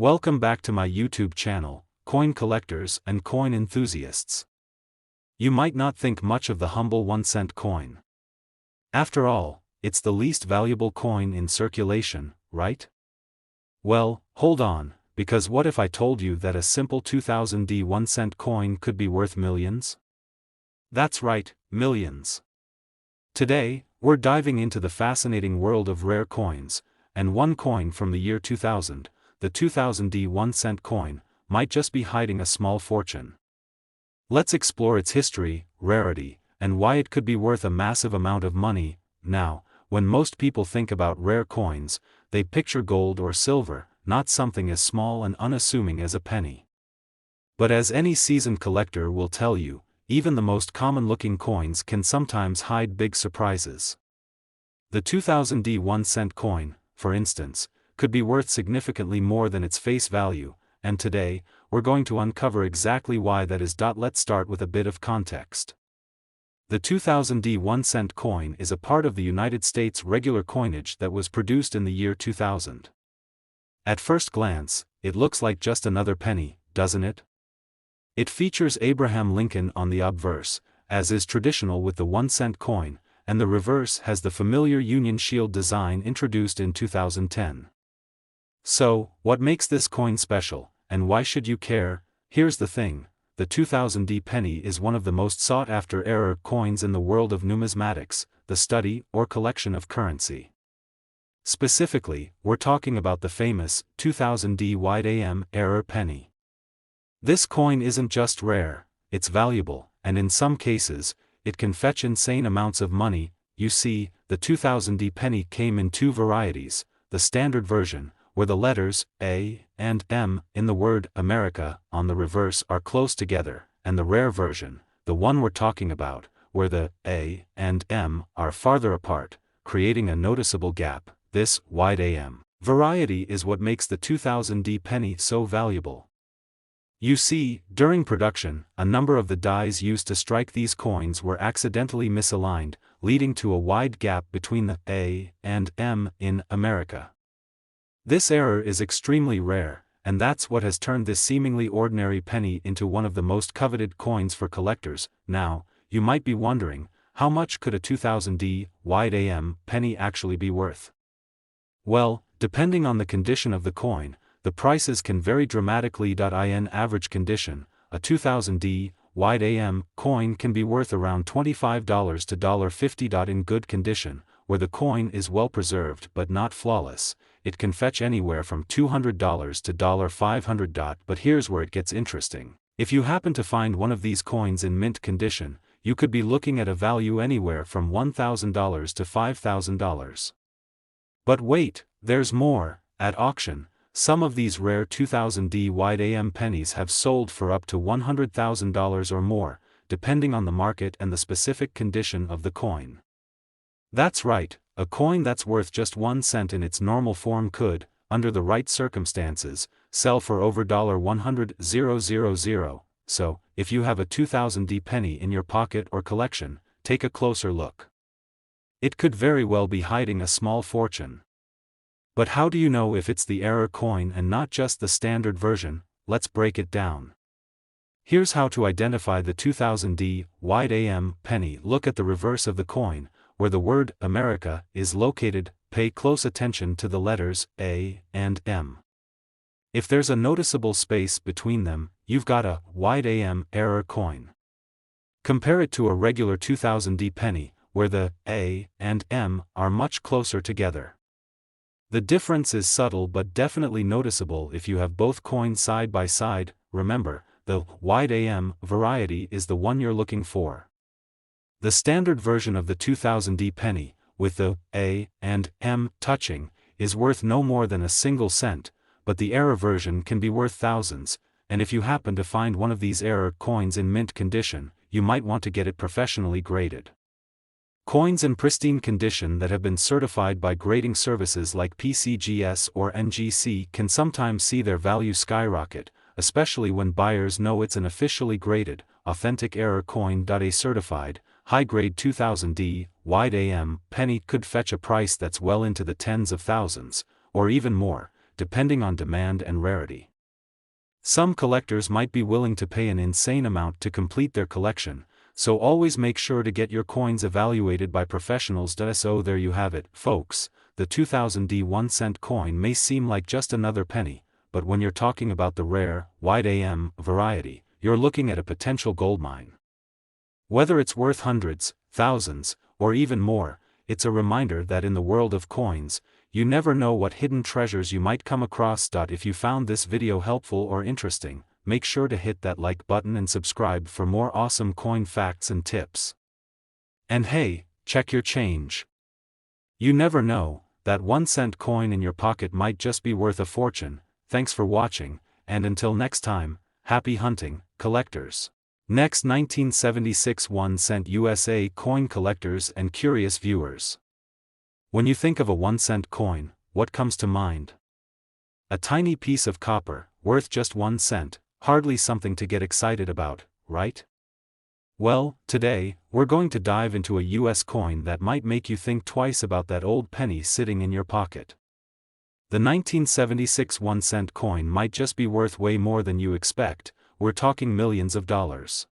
Welcome back to my YouTube channel, Coin Collectors and Coin Enthusiasts. You might not think much of the humble 1-cent coin. After all, it's the least valuable coin in circulation, right? Well, hold on, because what if I told you that a simple 2000D 1-cent coin could be worth millions? That's right, millions. Today, we're diving into the fascinating world of rare coins, and one coin from the year 2000, the 2000D 1-cent coin, might just be hiding a small fortune. Let's explore its history, rarity, and why it could be worth a massive amount of money. Now, when most people think about rare coins, they picture gold or silver, not something as small and unassuming as a penny. But as any seasoned collector will tell you, even the most common-looking coins can sometimes hide big surprises. The 2000D 1-cent coin, for instance, could be worth significantly more than its face value, and today, we're going to uncover exactly why that is. Let's start with a bit of context. The 2000D 1-cent coin is a part of the United States regular coinage that was produced in the year 2000. At first glance, it looks like just another penny, doesn't it? It features Abraham Lincoln on the obverse, as is traditional with the 1-cent coin, and the reverse has the familiar Union Shield design introduced in 2010. So, what makes this coin special, and why should you care? Here's the thing, the 2000D penny is one of the most sought-after rare coins in the world of numismatics, the study or collection of currency. Specifically, we're talking about the famous 2000D wide AM rare penny. This coin isn't just rare, it's valuable, and in some cases, it can fetch insane amounts of money. You see, the 2000D penny came in two varieties: the standard version, where the letters A and M in the word America on the reverse are close together, and the rare version, the one we're talking about, where the A and M are farther apart, creating a noticeable gap. This wide AM variety is what makes the 2000D penny so valuable. You see, during production, a number of the dies used to strike these coins were accidentally misaligned, leading to a wide gap between the A and M in America. This error is extremely rare, and that's what has turned this seemingly ordinary penny into one of the most coveted coins for collectors. Now, you might be wondering, how much could a 2000D wide AM penny actually be worth? Well, depending on the condition of the coin, the prices can vary dramatically. In average condition, a 2000D wide AM coin can be worth around $25 to $50. In good condition, where the coin is well preserved but not flawless, it can fetch anywhere from $200 to $500. But here's where it gets interesting. If you happen to find one of these coins in mint condition, you could be looking at a value anywhere from $1,000 to $5,000. But wait, there's more. At auction, some of these rare 2000D wide AM pennies have sold for up to $100,000 or more, depending on the market and the specific condition of the coin. That's right, a coin that's worth just 1 cent in its normal form could, under the right circumstances, sell for over $100,000. So, if you have a 2000D penny in your pocket or collection, take a closer look. It could very well be hiding a small fortune. But how do you know if it's the error coin and not just the standard version? Let's break it down. Here's how to identify the 2000D wide AM penny. Look at the reverse of the coin, where the word America is located. Pay close attention to the letters A and M. If there's a noticeable space between them, you've got a wide AM error coin. Compare it to a regular 2000D penny, where the A and M are much closer together. The difference is subtle but definitely noticeable if you have both coins side by side. Remember, the wide AM variety is the one you're looking for. The standard version of the 2000D penny, with the A and M touching, is worth no more than a single cent, but the error version can be worth thousands, and if you happen to find one of these error coins in mint condition, you might want to get it professionally graded. Coins in pristine condition that have been certified by grading services like PCGS or NGC can sometimes see their value skyrocket, especially when buyers know it's an officially graded, authentic error coin. A certified, high-grade 2000D wide AM penny could fetch a price that's well into the tens of thousands, or even more, depending on demand and rarity. Some collectors might be willing to pay an insane amount to complete their collection, so always make sure to get your coins evaluated by professionals. So there you have it, folks. The 2000 1-cent coin may seem like just another penny, but when you're talking about the rare, wide AM variety, you're looking at a potential goldmine. Whether it's worth hundreds, thousands, or even more, it's a reminder that in the world of coins, you never know what hidden treasures you might come across. If you found this video helpful or interesting, make sure to hit that like button and subscribe for more awesome coin facts and tips. And hey, check your change. You never know, that 1-cent coin in your pocket might just be worth a fortune. Thanks for watching, and until next time, happy hunting, collectors. Next, 1976 1-cent USA coin collectors and curious viewers. When you think of a 1-cent coin, what comes to mind? A tiny piece of copper, worth just 1 cent, hardly something to get excited about, right? Well, today, we're going to dive into a US coin that might make you think twice about that old penny sitting in your pocket. The 1976 1-cent coin might just be worth way more than you expect. We're talking millions of dollars.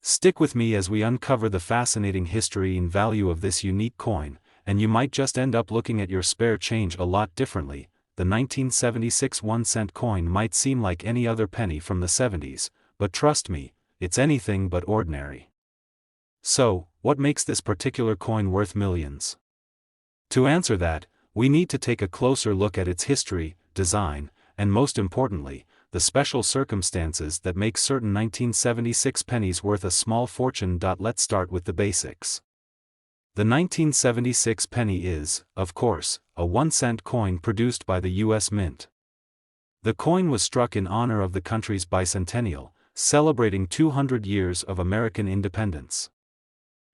Stick with me as we uncover the fascinating history and value of this unique coin, and you might just end up looking at your spare change a lot differently. The 1976 1-cent coin might seem like any other penny from the 70s, but trust me, it's anything but ordinary. So, what makes this particular coin worth millions? To answer that, we need to take a closer look at its history, design, and most importantly, the special circumstances that make certain 1976 pennies worth a small fortune. Let's start with the basics. The 1976 penny is, of course, a 1-cent coin produced by the U.S. Mint. The coin was struck in honor of the country's bicentennial, celebrating 200 years of American independence.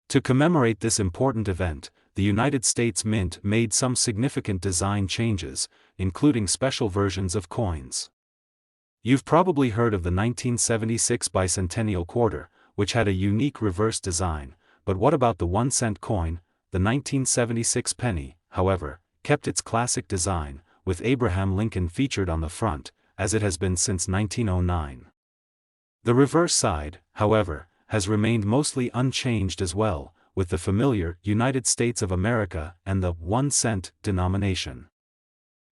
To commemorate this important event, the United States Mint made some significant design changes, including special versions of coins. You've probably heard of the 1976 bicentennial quarter, which had a unique reverse design, but what about the 1-cent coin? The 1976 penny, however, kept its classic design, with Abraham Lincoln featured on the front, as it has been since 1909. The reverse side, however, has remained mostly unchanged as well, with the familiar United States of America and the 1-cent denomination.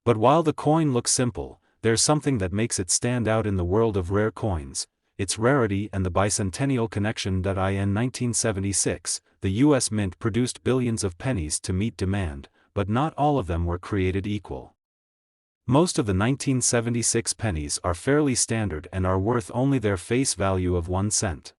But while the coin looks simple, there's something that makes it stand out in the world of rare coins: its rarity and the bicentennial connection. In 1976, the U.S. Mint produced billions of pennies to meet demand, but not all of them were created equal. Most of the 1976 pennies are fairly standard and are worth only their face value of 1 cent.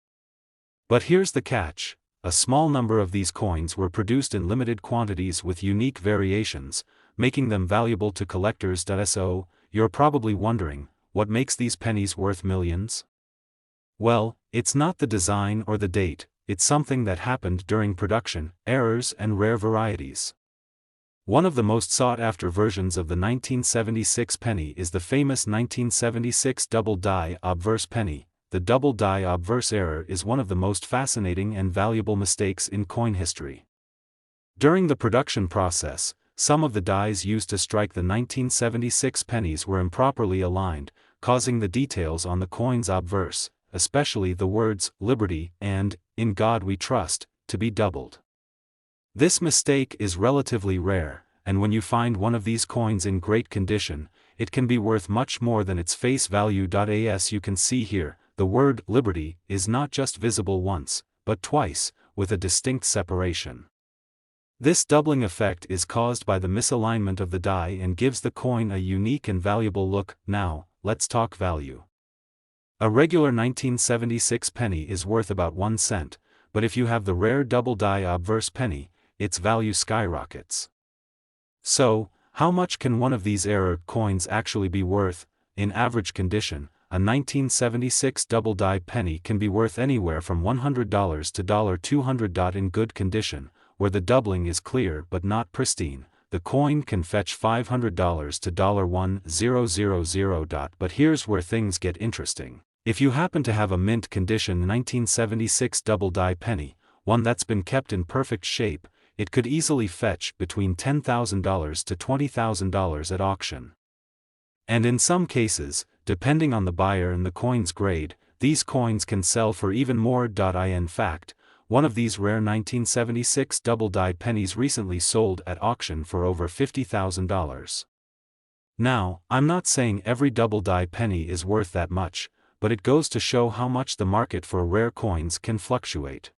But here's the catch: a small number of these coins were produced in limited quantities with unique variations, making them valuable to collectors. So, you're probably wondering, what makes these pennies worth millions? Well, it's not the design or the date, it's something that happened during production, errors and rare varieties. One of the most sought-after versions of the 1976 penny is the famous 1976 double die obverse penny. The double die obverse error is one of the most fascinating and valuable mistakes in coin history. During the production process, some of the dies used to strike the 1976 pennies were improperly aligned, causing the details on the coin's obverse, especially the words "Liberty" and "In God We Trust," to be doubled. This mistake is relatively rare, and when you find one of these coins in great condition, it can be worth much more than its face value. As you can see here, the word "Liberty" is not just visible once, but twice, with a distinct separation. This doubling effect is caused by the misalignment of the die and gives the coin a unique and valuable look. Now, let's talk value. A regular 1976 penny is worth about 1 cent, but if you have the rare double die obverse penny, its value skyrockets. So, how much can one of these error coins actually be worth? In average condition, a 1976 double die penny can be worth anywhere from $100 to $200. In good condition, where the doubling is clear but not pristine, the coin can fetch $500 to $1,000. But here's where things get interesting. If you happen to have a mint condition 1976 double die penny, one that's been kept in perfect shape, it could easily fetch between $10,000 to $20,000 at auction. And in some cases, depending on the buyer and the coin's grade, these coins can sell for even more. In fact, one of these rare 1976 double-die pennies recently sold at auction for over $50,000. Now, I'm not saying every double-die penny is worth that much, but it goes to show how much the market for rare coins can fluctuate.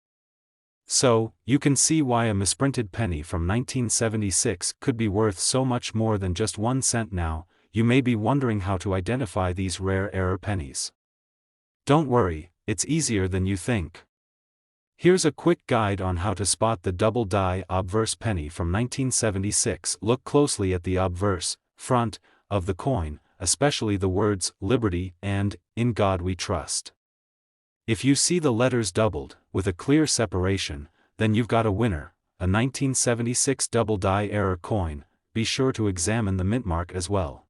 So, you can see why a misprinted penny from 1976 could be worth so much more than just 1 cent now. You may be wondering how to identify these rare error pennies. Don't worry, it's easier than you think. Here's a quick guide on how to spot the double-die obverse penny from 1976. Look closely at the obverse, front, of the coin, especially the words, Liberty and, In God We Trust. If you see the letters doubled, with a clear separation, then you've got a winner, a 1976 double-die error coin. Be sure to examine the mint mark as well.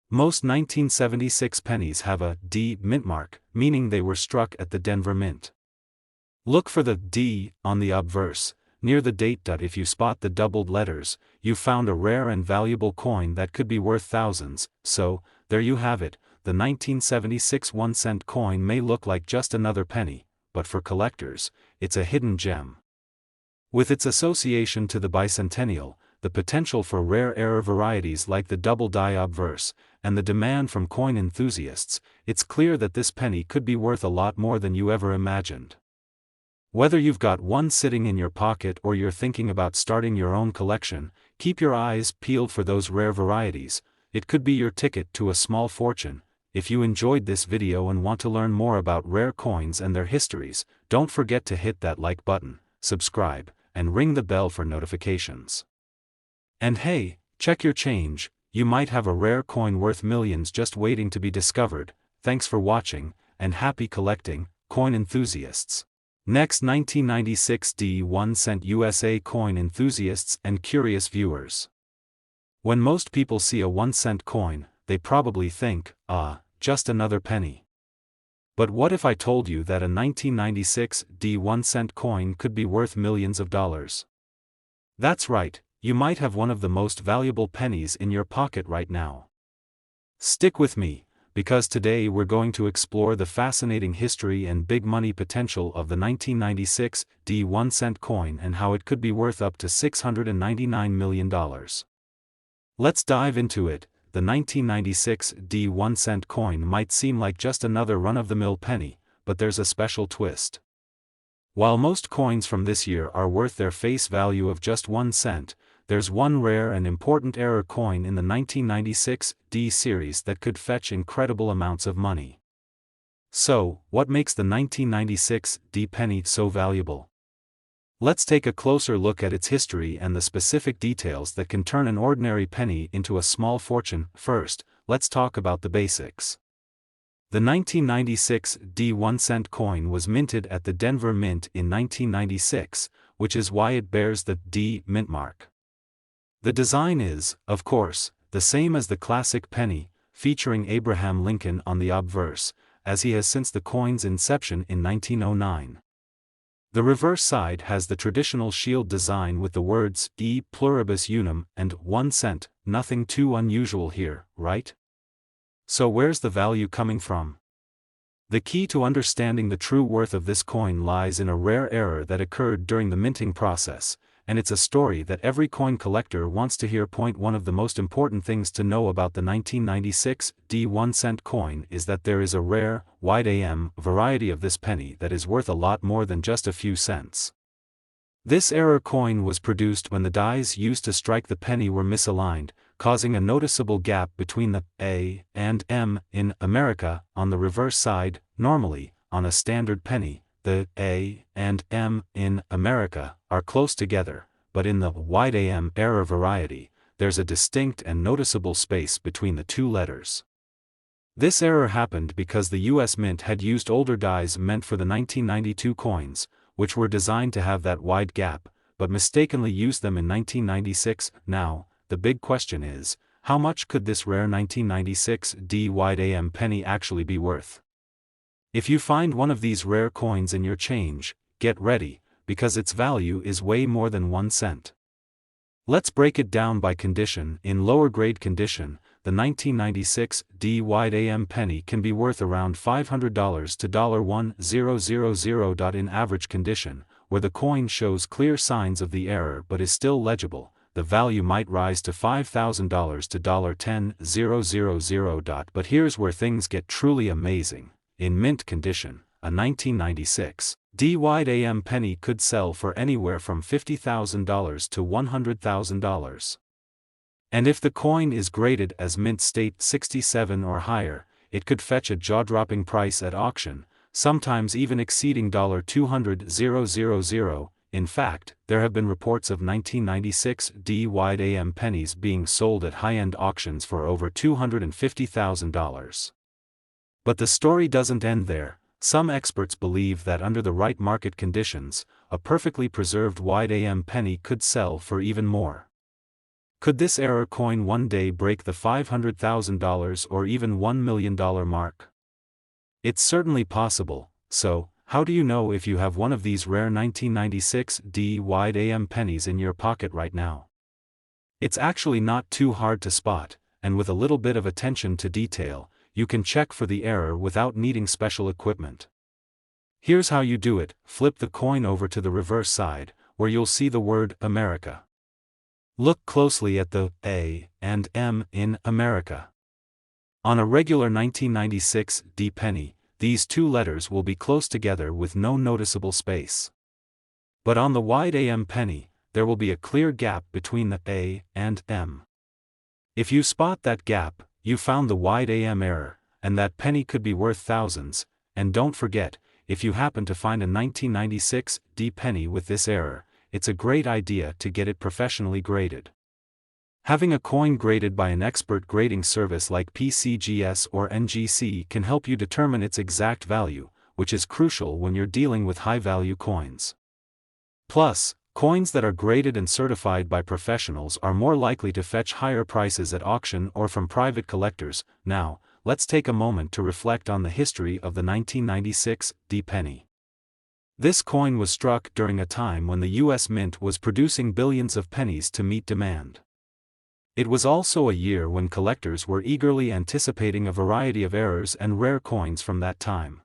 Most 1976 pennies have a D mint mark, meaning they were struck at the Denver Mint. Look for the D on the obverse, near the date. If you spot the doubled letters, you've found a rare and valuable coin that could be worth thousands. So, there you have it. The 1976 1-cent coin may look like just another penny, but for collectors, it's a hidden gem. With its association to the bicentennial, the potential for rare error varieties like the double-die obverse, and the demand from coin enthusiasts, it's clear that this penny could be worth a lot more than you ever imagined. Whether you've got one sitting in your pocket or you're thinking about starting your own collection, keep your eyes peeled for those rare varieties. It could be your ticket to a small fortune. If you enjoyed this video and want to learn more about rare coins and their histories, don't forget to hit that like button, subscribe, and ring the bell for notifications. And hey, check your change, you might have a rare coin worth millions just waiting to be discovered. Thanks for watching, and happy collecting, coin enthusiasts. Next, 1996 1 cent USA coin enthusiasts and curious viewers. When most people see a 1-cent coin, they probably think, just another penny. But what if I told you that a 1996 1-cent coin could be worth millions of dollars? That's right, you might have one of the most valuable pennies in your pocket right now. Stick with me, because today we're going to explore the fascinating history and big money potential of the 1996 1-cent coin and how it could be worth up to $699 million. Let's dive into it. The 1996 1-cent coin might seem like just another run-of-the-mill penny, but there's a special twist. While most coins from this year are worth their face value of just 1 cent, there's one rare and important error coin in the 1996 series that could fetch incredible amounts of money. So, what makes the 1996 penny so valuable? Let's take a closer look at its history and the specific details that can turn an ordinary penny into a small fortune. First, let's talk about the basics. The 1996 1-cent coin was minted at the Denver Mint in 1996, which is why it bears the D mint mark. The design is, of course, the same as the classic penny, featuring Abraham Lincoln on the obverse, as he has since the coin's inception in 1909. The reverse side has the traditional shield design with the words E pluribus unum and 1 cent, nothing too unusual here, right? So where's the value coming from? The key to understanding the true worth of this coin lies in a rare error that occurred during the minting process, and it's a story that every coin collector wants to hear. One of the most important things to know about the 1996 1-cent coin is that there is a rare, wide AM variety of this penny that is worth a lot more than just a few cents. This error coin was produced when the dies used to strike the penny were misaligned, causing a noticeable gap between the A and M in America. On the reverse side, normally, on a standard penny, the A and M in America are close together, but in the wide AM error variety, there's a distinct and noticeable space between the two letters. This error happened because the US Mint had used older dies meant for the 1992 coins, which were designed to have that wide gap, but mistakenly used them in 1996. Now, the big question is, how much could this rare 1996 wide AM penny actually be worth? If you find one of these rare coins in your change, get ready, because its value is way more than 1 cent. Let's break it down by condition. In lower grade condition, the 1996 D-wide AM penny can be worth around $500 to $1,000. In average condition, where the coin shows clear signs of the error but is still legible, the value might rise to $5,000 to $10,000. But here's where things get truly amazing. In mint condition, a 1996 D-wide AM penny could sell for anywhere from $50,000 to $100,000. And if the coin is graded as mint state 67 or higher, it could fetch a jaw-dropping price at auction, sometimes even exceeding $200,000. In fact, there have been reports of 1996 D-wide AM pennies being sold at high-end auctions for over $250,000. But the story doesn't end there. Some experts believe that under the right market conditions, a perfectly preserved wide AM penny could sell for even more. Could this error coin one day break the $500,000 or even $1 million mark? It's certainly possible. So, how do you know if you have one of these rare 1996 D-wide AM pennies in your pocket right now? It's actually not too hard to spot, and with a little bit of attention to detail, you can check for the error without needing special equipment. Here's how you do it: flip the coin over to the reverse side, where you'll see the word America. Look closely at the A and M in America. On a regular 1996 D penny, these two letters will be close together with no noticeable space. But on the wide AM penny, there will be a clear gap between the A and M. If you spot that gap, you found the wide AM error, and that penny could be worth thousands. And don't forget, if you happen to find a 1996 D penny with this error, it's a great idea to get it professionally graded. Having a coin graded by an expert grading service like PCGS or NGC can help you determine its exact value, which is crucial when you're dealing with high-value coins. Plus, coins that are graded and certified by professionals are more likely to fetch higher prices at auction or from private collectors. Now, let's take a moment to reflect on the history of the 1996 D penny. This coin was struck during a time when the US Mint was producing billions of pennies to meet demand. It was also a year when collectors were eagerly anticipating a variety of errors and rare coins from that time.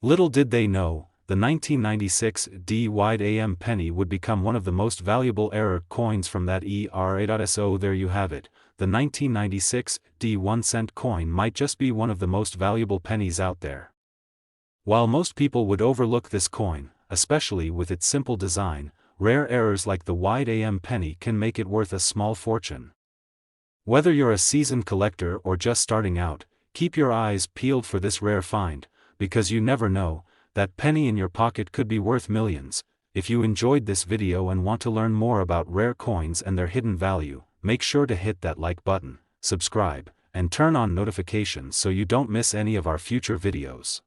Little did they know, the 1996 D-wide AM penny would become one of the most valuable error coins from that era. So there you have it, the 1996 D 1-cent coin might just be one of the most valuable pennies out there. While most people would overlook this coin, especially with its simple design, rare errors like the wide AM penny can make it worth a small fortune. Whether you're a seasoned collector or just starting out, keep your eyes peeled for this rare find, because you never know, that penny in your pocket could be worth millions. If you enjoyed this video and want to learn more about rare coins and their hidden value, make sure to hit that like button, subscribe, and turn on notifications so you don't miss any of our future videos.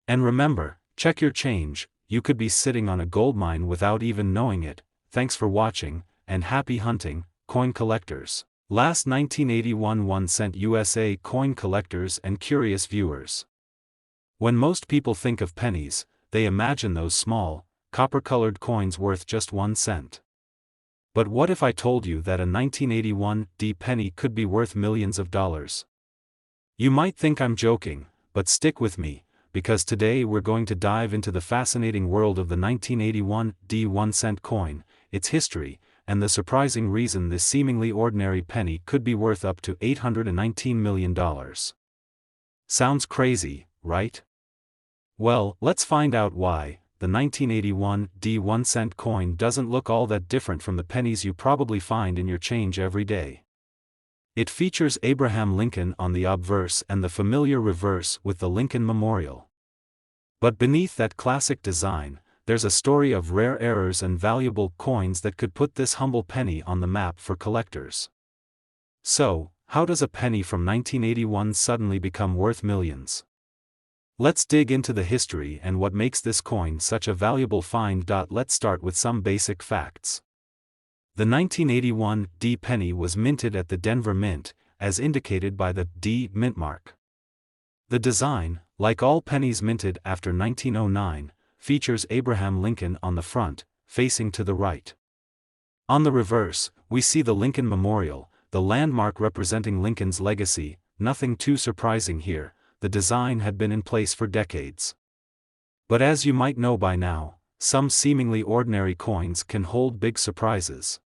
And remember, check your change. You could be sitting on a gold mine without even knowing it. Thanks for watching, and happy hunting, coin collectors. Last 1981 1-cent USA coin collectors and curious viewers. When most people think of pennies, they imagine those small, copper-colored coins worth just 1 cent. But what if I told you that a 1981 D penny could be worth millions of dollars? You might think I'm joking, but stick with me, because today we're going to dive into the fascinating world of the 1981 D 1-cent coin, its history, and the surprising reason this seemingly ordinary penny could be worth up to $819 million. Sounds crazy, right? Well, let's find out why. The 1981 D 1-cent coin doesn't look all that different from the pennies you probably find in your change every day. It features Abraham Lincoln on the obverse and the familiar reverse with the Lincoln Memorial. But beneath that classic design, there's a story of rare errors and valuable coins that could put this humble penny on the map for collectors. So, how does a penny from 1981 suddenly become worth millions? Let's dig into the history and what makes this coin such a valuable find. Let's start with some basic facts. The 1981 D penny was minted at the Denver Mint, as indicated by the D mint mark. The design, like all pennies minted after 1909, features Abraham Lincoln on the front, facing to the right. On the reverse, we see the Lincoln Memorial, the landmark representing Lincoln's legacy. Nothing too surprising here, the design had been in place for decades. But as you might know by now, some seemingly ordinary coins can hold big surprises.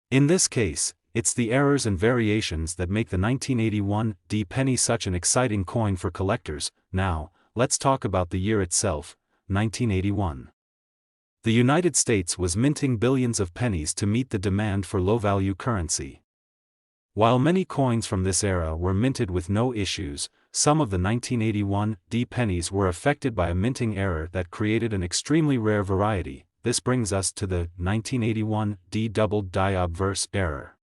In this case, it's the errors and variations that make the 1981 D penny such an exciting coin for collectors. Now, let's talk about the year itself, 1981. The United States was minting billions of pennies to meet the demand for low-value currency. While many coins from this era were minted with no issues, some of the 1981 D pennies were affected by a minting error that created an extremely rare variety. This brings us to the 1981 D double die obverse error.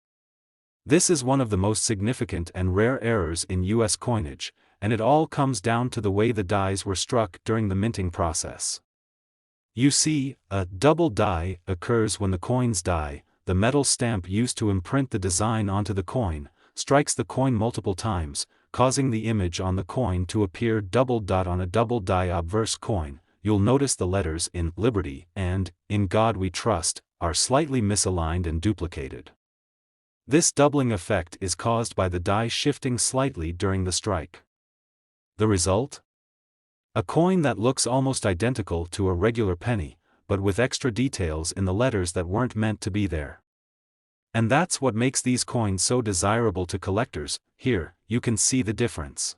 This is one of the most significant and rare errors in U.S. coinage, and it all comes down to the way the dies were struck during the minting process. You see, a double die occurs when the coin's die, the metal stamp used to imprint the design onto the coin, strikes the coin multiple times, causing the image on the coin to appear double dot on a double die obverse coin. You'll notice the letters in Liberty and In God We Trust are slightly misaligned and duplicated. This doubling effect is caused by the die shifting slightly during the strike. The result? A coin that looks almost identical to a regular penny, but with extra details in the letters that weren't meant to be there. And that's what makes these coins so desirable to collectors. Here, you can see the difference.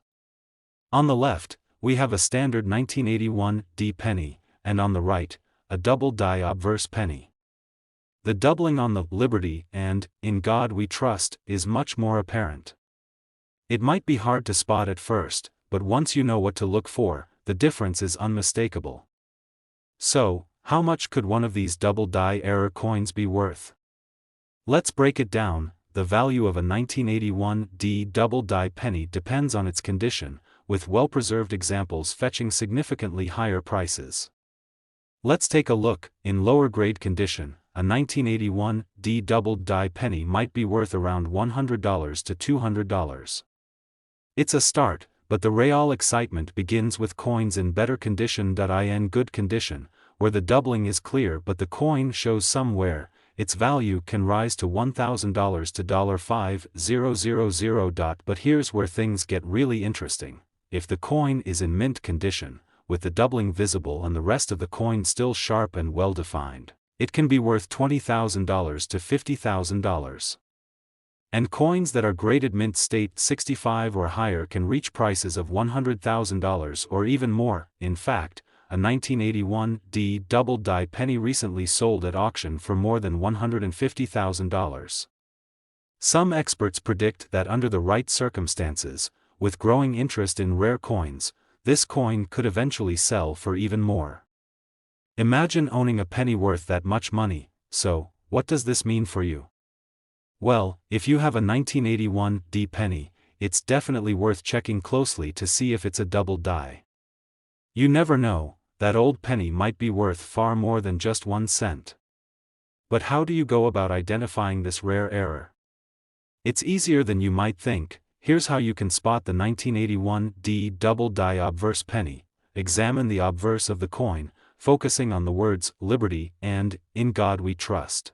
On the left, we have a standard 1981 D penny, and on the right, a double die obverse penny. The doubling on the Liberty and In God We Trust is much more apparent. It might be hard to spot at first, but once you know what to look for, the difference is unmistakable. So, how much could one of these double die error coins be worth? Let's break it down. The value of a 1981 D double die penny depends on its condition, with well-preserved examples fetching significantly higher prices. Let's take a look. In lower-grade condition, a 1981 D double die penny might be worth around $100 to $200. It's a start, but the real excitement begins with coins in better condition. In good condition, where the doubling is clear but the coin shows some wear, its value can rise to $1,000 to $5,000. But here's where things get really interesting. If the coin is in mint condition, with the doubling visible and the rest of the coin still sharp and well-defined, it can be worth $20,000 to $50,000. And coins that are graded mint state 65 or higher can reach prices of $100,000 or even more. In fact, a 1981 D double die penny recently sold at auction for more than $150,000. Some experts predict that under the right circumstances, with growing interest in rare coins, this coin could eventually sell for even more. Imagine owning a penny worth that much money. So, what does this mean for you? Well, if you have a 1981 D penny, it's definitely worth checking closely to see if it's a double die. You never know, that old penny might be worth far more than just 1 cent. But how do you go about identifying this rare error? It's easier than you might think. Here's how you can spot the 1981 D double die obverse penny. Examine the obverse of the coin, focusing on the words Liberty and In God We Trust.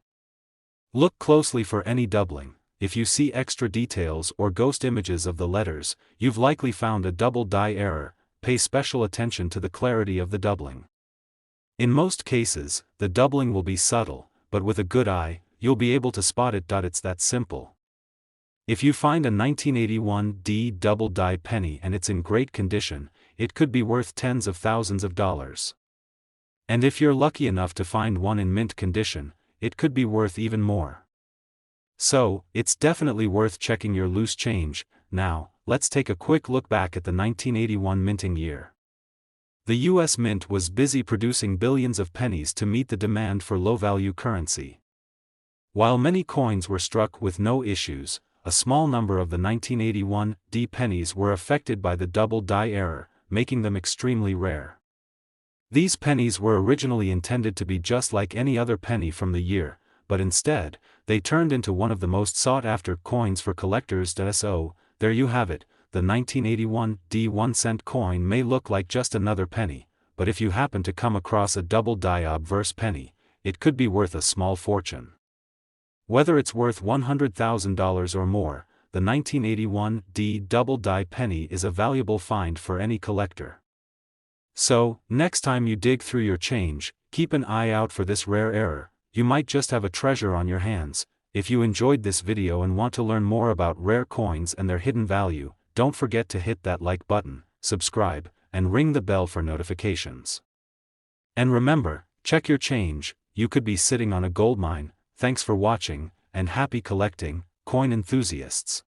Look closely for any doubling. If you see extra details or ghost images of the letters, you've likely found a double die error. Pay special attention to the clarity of the doubling. In most cases, the doubling will be subtle, but with a good eye, you'll be able to spot it. It's that simple. If you find a 1981 D double die penny and it's in great condition, it could be worth tens of thousands of dollars. And if you're lucky enough to find one in mint condition, it could be worth even more. So, it's definitely worth checking your loose change. Now, let's take a quick look back at the 1981 minting year. The U.S. Mint was busy producing billions of pennies to meet the demand for low-value currency. While many coins were struck with no issues, a small number of the 1981 D pennies were affected by the double die error, making them extremely rare. These pennies were originally intended to be just like any other penny from the year, but instead, they turned into one of the most sought-after coins for collectors. So, there you have it. The 1981 D 1-cent coin may look like just another penny, but if you happen to come across a double die obverse penny, it could be worth a small fortune. Whether it's worth $100,000 or more, the 1981 D double die penny is a valuable find for any collector. So, next time you dig through your change, keep an eye out for this rare error. You might just have a treasure on your hands. If you enjoyed this video and want to learn more about rare coins and their hidden value, don't forget to hit that like button, subscribe, and ring the bell for notifications. And remember, check your change, you could be sitting on a gold mine. Thanks for watching, and happy collecting, coin enthusiasts.